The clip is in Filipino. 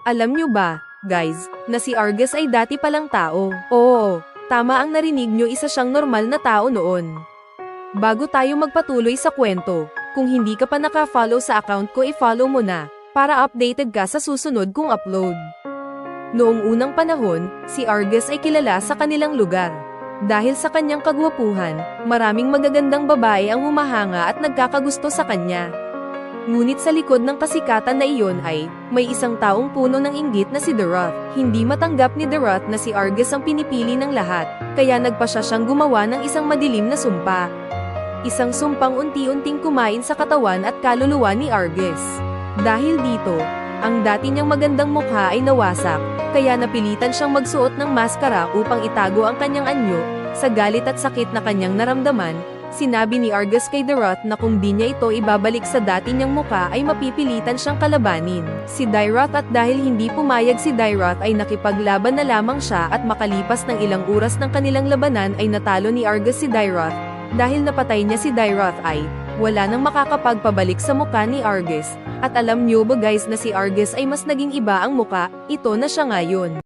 Alam nyo ba, guys, na si Argus ay dati palang tao? Oo, tama ang narinig nyo, isa siyang normal na tao noon. Bago tayo magpatuloy sa kwento, kung hindi ka pa naka-follow sa account ko, i-follow mo na, para updated ka sa susunod kong upload. Noong unang panahon, si Argus ay kilala sa kanilang lugar. Dahil sa kanyang kagwapuhan, maraming magagandang babae ang humahanga at nagkakagusto sa kanya. Ngunit sa likod ng kasikatan na iyon ay, may isang taong puno ng inggit na si Doroth. Hindi matanggap ni Doroth na si Argus ang pinipili ng lahat, kaya nagpa siya siyang gumawa ng isang madilim na sumpa. Isang sumpang unti-unting kumain sa katawan at kaluluwa ni Argus. Dahil dito, ang dati niyang magandang mukha ay nawasak, kaya napilitan siyang magsuot ng maskara upang itago ang kanyang anyo. Sa galit at sakit na kanyang naramdaman, sinabi ni Argus kay Doroth na kung di niya ito ibabalik sa dati niyang muka ay mapipilitan siyang kalabanin si Doroth, at dahil hindi pumayag si Doroth ay nakipaglaban na lamang siya, at makalipas ng ilang oras ng kanilang labanan ay natalo ni Argus si Doroth. Dahil napatay niya si Doroth ay wala nang makakapagpabalik sa muka ni Argus. At alam niyo ba guys na si Argus ay mas naging iba ang muka, ito na siya ngayon.